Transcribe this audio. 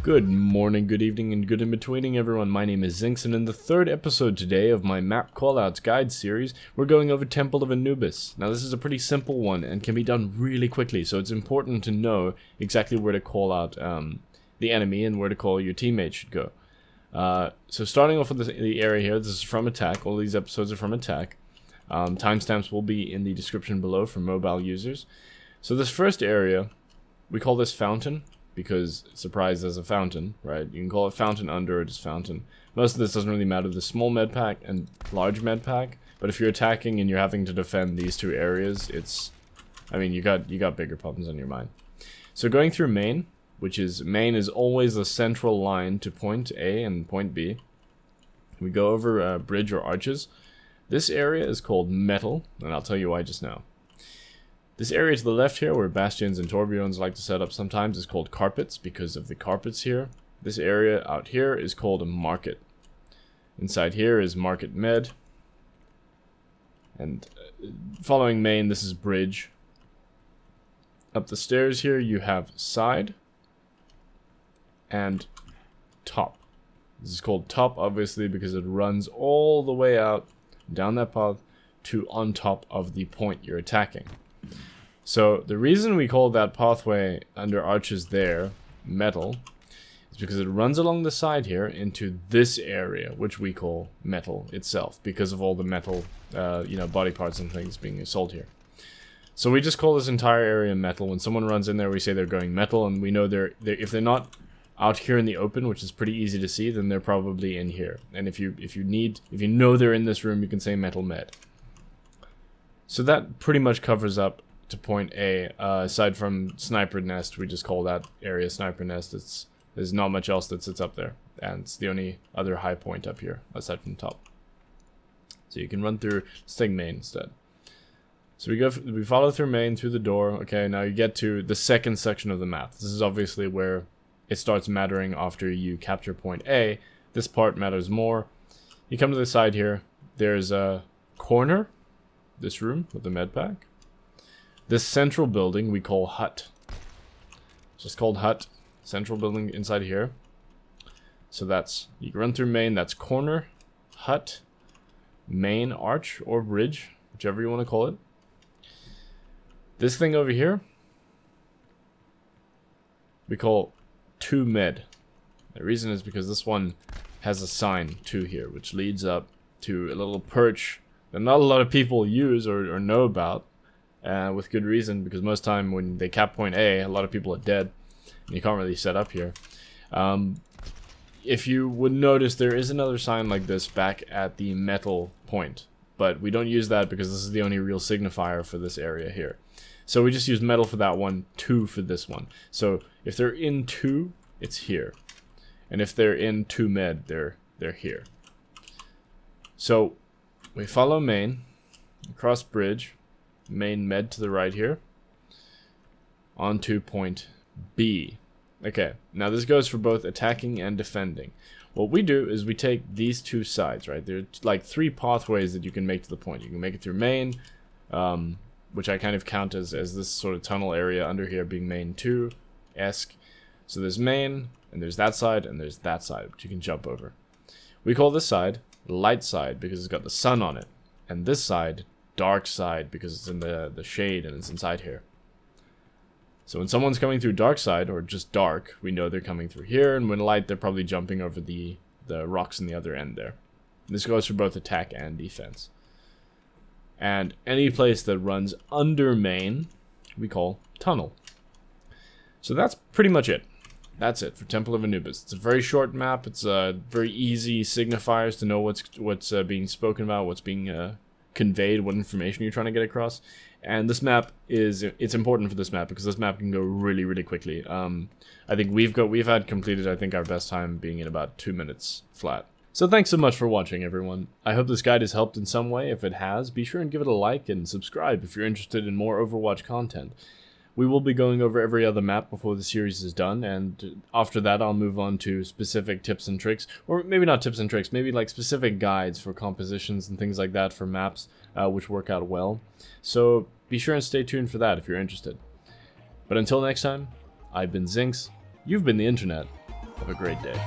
Good morning, good evening, and good in-betweening, everyone. My name is Zinx, and in the third episode today of my Map Callouts Guide series, we're going over Temple of Anubis. Now, this is a pretty simple one and can be done really quickly, so it's important to know exactly where to call out the enemy and where to call your teammates should go. So starting off with the area here, this is from attack. All these episodes are from attack. Timestamps will be in the description below for mobile users. So this first area, we call this Fountain, because, surprise, there's a fountain, right? You can call it Fountain Under or just Fountain. Most of this doesn't really matter. The small med pack and large med pack, but if you're attacking and you're having to defend these two areas, it's, I mean, you got bigger problems on your mind. So going through Maine, Maine is always the central line to point A and point B. We go over a bridge or arches. This area is called Metal, and I'll tell you why just now. This area to the left here, where Bastions and Tourbillons like to set up sometimes, is called Carpets, because of the carpets here. This area out here is called a Market. Inside here is Market Med. And following Main, this is Bridge. Up the stairs here, you have Side and Top. This is called Top, obviously, because it runs all the way out, down that path, to on top of the point you're attacking. So the reason we call that pathway under arches there Metal is because it runs along the side here into this area, which we call Metal itself, because of all the metal, body parts and things being sold here. So we just call this entire area Metal. When someone runs in there, we say they're going Metal, and we know if they're not out here in the open, which is pretty easy to see, then they're probably in here. And if you know they're in this room, you can say Metal Med. So that pretty much covers up to point A. Aside from Sniper Nest, we just call that area Sniper Nest. There's not much else that sits up there, and it's the only other high point up here aside from top. So you can run through. Let's take Main instead. So we follow through Main through the door. Okay, now you get to the second section of the map. This is obviously where it starts mattering after you capture point A. This part matters more. You come to the side here. There's a corner. This room with the med pack. This central building we call Hut. It's just called Hut. Central building inside here. So that's, you can run through Main, that's corner, Hut, Main arch or bridge, whichever you want to call it. This thing over here, we call 2 med. The reason is because this one has a sign 2 here, which leads up to a little perch that not a lot of people use or know about. With good reason, because most time when they cap point A, a lot of people are dead, and you can't really set up here. If you would notice, there is another sign like this back at the metal point, but we don't use that because this is the only real signifier for this area here. So we just use metal for that one, 2 for this one. So if they're in 2, it's here, and if they're in 2 med, they're here. So we follow Main across bridge. Main med to the right here, onto point B. Okay, now this goes for both attacking and defending. What we do is we take these 2 sides, right? There are like 3 pathways that you can make to the point. You can make it through Main, which I kind of count as this sort of tunnel area under here being Main 2-esque. So there's Main, and there's that side, and there's that side, which you can jump over. We call this side light side because it's got the sun on it, and this side dark side because it's in the shade and it's inside here. So when someone's coming through dark side or just dark, we know they're coming through here, and when light, they're probably jumping over the rocks in the other end there. And this goes for both attack and defense. And any place that runs under Main, we call tunnel. So that's pretty much it. That's it for Temple of Anubis. It's a very short map. It's very easy signifiers to know what's being spoken about, what's being conveyed, what information you're trying to get across. And this map it's important for this map because this map can go really, really quickly. I think we've had completed, I think, our best time being in about 2 minutes flat. So thanks so much for watching, everyone. I hope this guide has helped in some way. If it has, be sure and give it a like and subscribe if you're interested in more Overwatch content. We will be going over every other map before the series is done, and after that I'll move on to specific tips and tricks, or maybe not tips and tricks, maybe like specific guides for compositions and things like that for maps, which work out well. So be sure and stay tuned for that if you're interested. But until next time, I've been Zinx, you've been the internet, Have a great day.